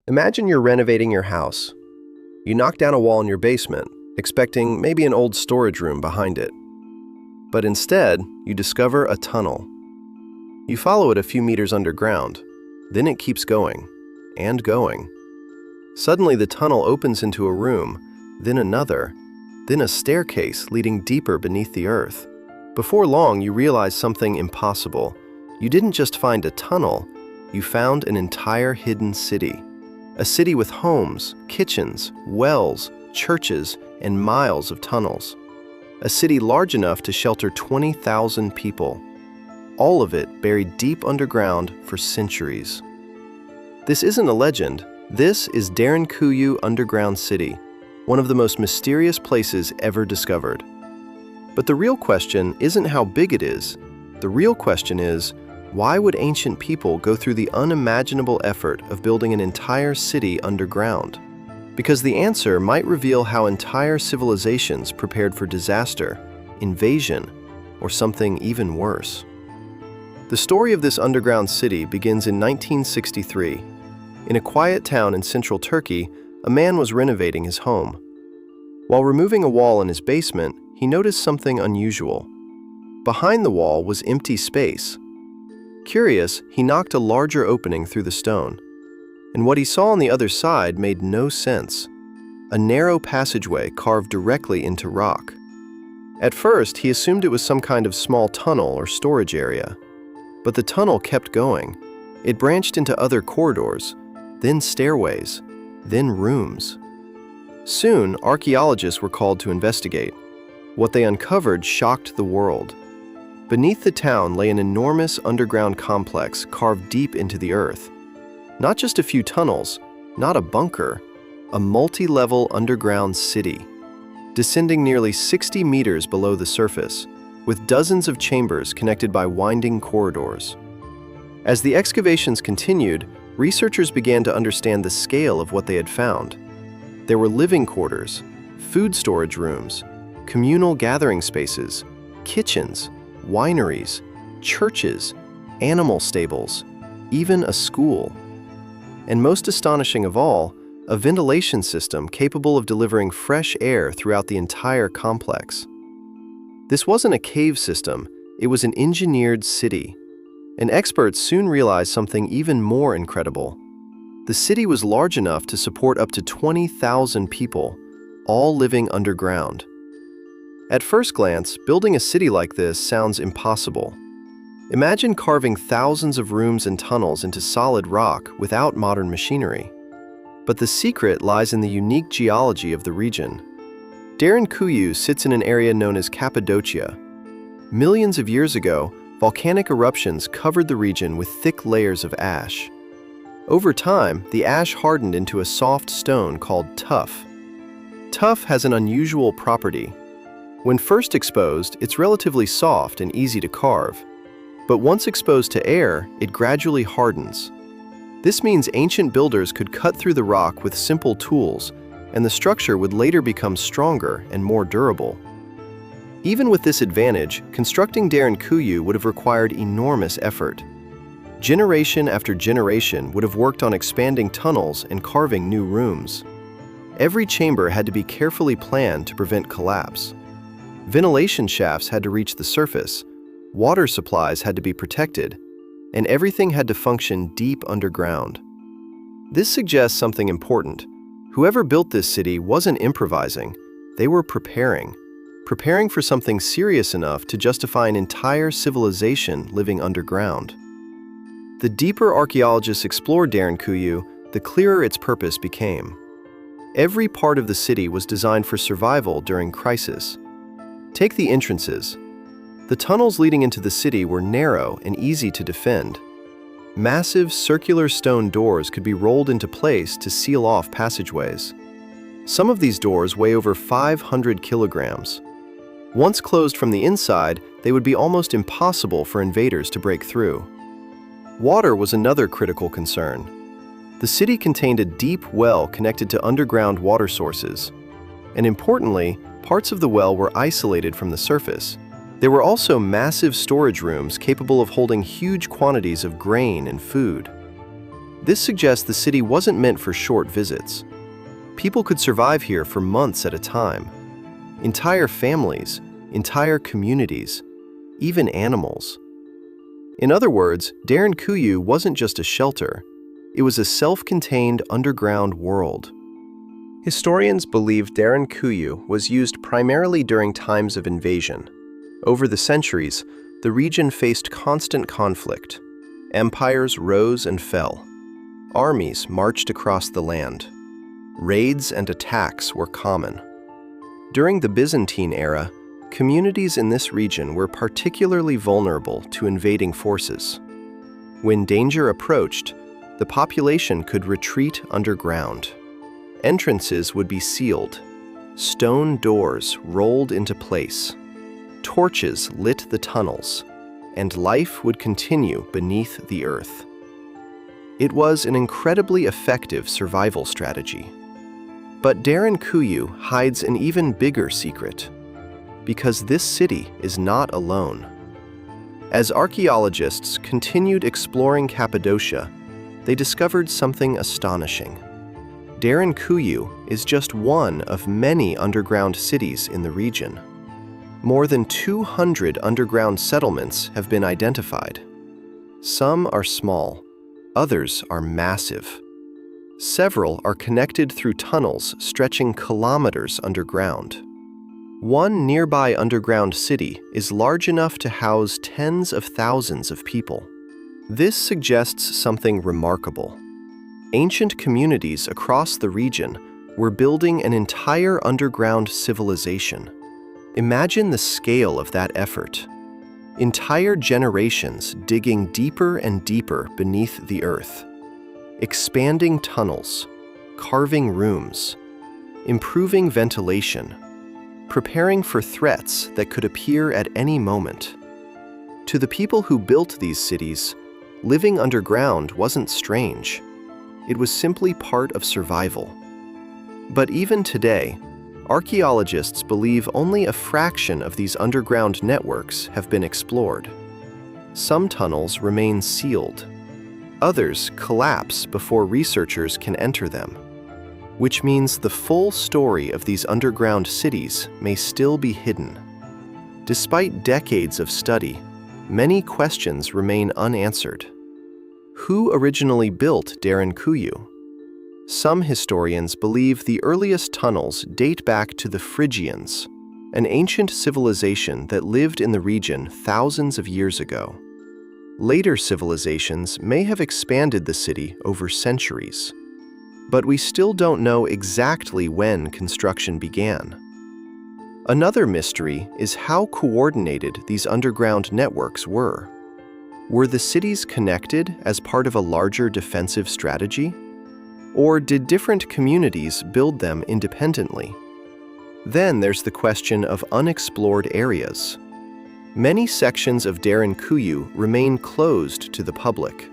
Imagine you're renovating your house. You knock down a wall in your basement, expecting maybe an old storage room behind it. But instead, you discover a tunnel. You follow it a few meters underground. Then it keeps going, and going. Suddenly the tunnel opens into a room, then another, then a staircase leading deeper beneath the earth. Before long, you realize something impossible. You didn't just find a tunnel, you found an entire hidden city. A city with homes, kitchens, wells, churches, and miles of tunnels. A city large enough to shelter 20,000 people. All of it buried deep underground for centuries. This isn't a legend. This is Derinkuyu Underground City, one of the most mysterious places ever discovered. But the real question isn't how big it is. The real question is, why would ancient people go through the unimaginable effort of building an entire city underground? Because the answer might reveal how entire civilizations prepared for disaster, invasion, or something even worse. The story of this underground city begins in 1963. In a quiet town in central Turkey, a man was renovating his home. While removing a wall in his basement, he noticed something unusual. Behind the wall was empty space. Curious, he knocked a larger opening through the stone. And what he saw on the other side made no sense. A narrow passageway carved directly into rock. At first, he assumed it was some kind of small tunnel or storage area. But the tunnel kept going. It branched into other corridors, then stairways, then rooms. Soon, archaeologists were called to investigate. What they uncovered shocked the world. Beneath the town lay an enormous underground complex carved deep into the earth. Not just a few tunnels, not a bunker, a multi-level underground city, descending nearly 60 meters below the surface, with dozens of chambers connected by winding corridors. As the excavations continued, researchers began to understand the scale of what they had found. There were living quarters, food storage rooms, communal gathering spaces, kitchens, wineries, churches, animal stables, even a school. And most astonishing of all, a ventilation system capable of delivering fresh air throughout the entire complex. This wasn't a cave system, it was an engineered city. And experts soon realized something even more incredible. The city was large enough to support up to 20,000 people, all living underground. At first glance, building a city like this sounds impossible. Imagine carving thousands of rooms and tunnels into solid rock without modern machinery. But the secret lies in the unique geology of the region. Derinkuyu sits in an area known as Cappadocia. Millions of years ago, volcanic eruptions covered the region with thick layers of ash. Over time, the ash hardened into a soft stone called tuff. Tuff has an unusual property. When first exposed, it's relatively soft and easy to carve. But once exposed to air, it gradually hardens. This means ancient builders could cut through the rock with simple tools, and the structure would later become stronger and more durable. Even with this advantage, constructing Derinkuyu would have required enormous effort. Generation after generation would have worked on expanding tunnels and carving new rooms. Every chamber had to be carefully planned to prevent collapse. Ventilation shafts had to reach the surface, water supplies had to be protected, and everything had to function deep underground. This suggests something important. Whoever built this city wasn't improvising, they were preparing for something serious enough to justify an entire civilization living underground. The deeper archaeologists explored Derinkuyu, the clearer its purpose became. Every part of the city was designed for survival during crisis. Take the entrances. The tunnels leading into the city were narrow and easy to defend. Massive circular stone doors could be rolled into place to seal off passageways. Some of these doors weigh over 500 kilograms. Once closed from the inside, they would be almost impossible for invaders to break through. Water was another critical concern. The city contained a deep well connected to underground water sources. And importantly, parts of the well were isolated from the surface. There were also massive storage rooms capable of holding huge quantities of grain and food. This suggests the city wasn't meant for short visits. People could survive here for months at a time. Entire families, entire communities, even animals. In other words, Derinkuyu wasn't just a shelter, it was a self-contained underground world. Historians believe Derinkuyu was used primarily during times of invasion. Over the centuries, the region faced constant conflict. Empires rose and fell. Armies marched across the land. Raids and attacks were common. During the Byzantine era, communities in this region were particularly vulnerable to invading forces. When danger approached, the population could retreat underground. Entrances would be sealed. Stone doors rolled into place. Torches lit the tunnels, and life would continue beneath the earth. It was an incredibly effective survival strategy. But Derinkuyu hides an even bigger secret, because this city is not alone. As archaeologists continued exploring Cappadocia, they discovered something astonishing. Derinkuyu is just one of many underground cities in the region. More than 200 underground settlements have been identified. Some are small, others are massive. Several are connected through tunnels stretching kilometers underground. One nearby underground city is large enough to house tens of thousands of people. This suggests something remarkable. Ancient communities across the region were building an entire underground civilization. Imagine the scale of that effort. Entire generations digging deeper and deeper beneath the earth. Expanding tunnels, carving rooms, improving ventilation, preparing for threats that could appear at any moment. To the people who built these cities, living underground wasn't strange. It was simply part of survival. But even today, archaeologists believe only a fraction of these underground networks have been explored. Some tunnels remain sealed. Others collapse before researchers can enter them, which means the full story of these underground cities may still be hidden. Despite decades of study, many questions remain unanswered. Who originally built Derinkuyu? Some historians believe the earliest tunnels date back to the Phrygians, an ancient civilization that lived in the region thousands of years ago. Later civilizations may have expanded the city over centuries, but we still don't know exactly when construction began. Another mystery is how coordinated these underground networks were. Were the cities connected as part of a larger defensive strategy? Or did different communities build them independently? Then there's the question of unexplored areas. Many sections of Derinkuyu remain closed to the public.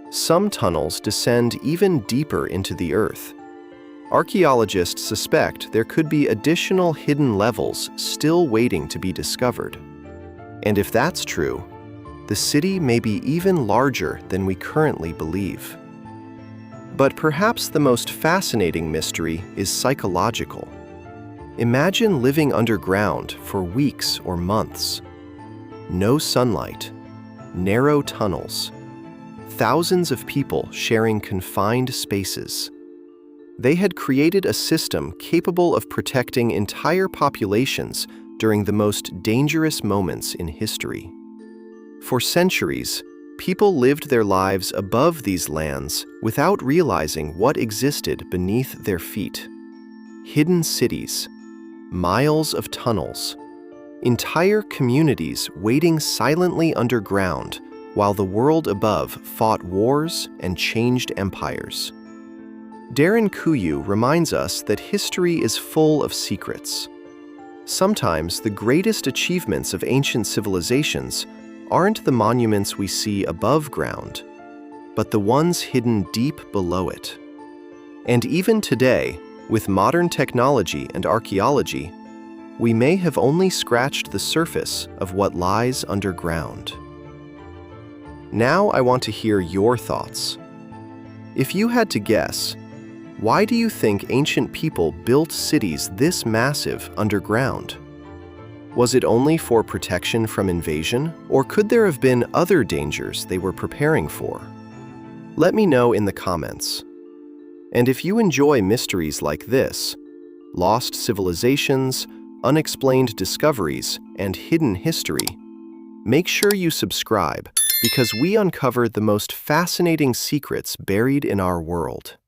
Some tunnels descend even deeper into the earth. Archaeologists suspect there could be additional hidden levels still waiting to be discovered. And if that's true, the city may be even larger than we currently believe. But perhaps the most fascinating mystery is psychological. Imagine living underground for weeks or months. No sunlight, narrow tunnels, thousands of people sharing confined spaces. They had created a system capable of protecting entire populations during the most dangerous moments in history. For centuries, people lived their lives above these lands without realizing what existed beneath their feet. Hidden cities, miles of tunnels, entire communities waiting silently underground while the world above fought wars and changed empires. Derinkuyu reminds us that history is full of secrets. Sometimes the greatest achievements of ancient civilizations aren't the monuments we see above ground, but the ones hidden deep below it. And even today, with modern technology and archaeology, we may have only scratched the surface of what lies underground. Now I want to hear your thoughts. If you had to guess, why do you think ancient people built cities this massive underground? Was it only for protection from invasion, or could there have been other dangers they were preparing for? Let me know in the comments. And if you enjoy mysteries like this, lost civilizations, unexplained discoveries, and hidden history, make sure you subscribe because we uncover the most fascinating secrets buried in our world.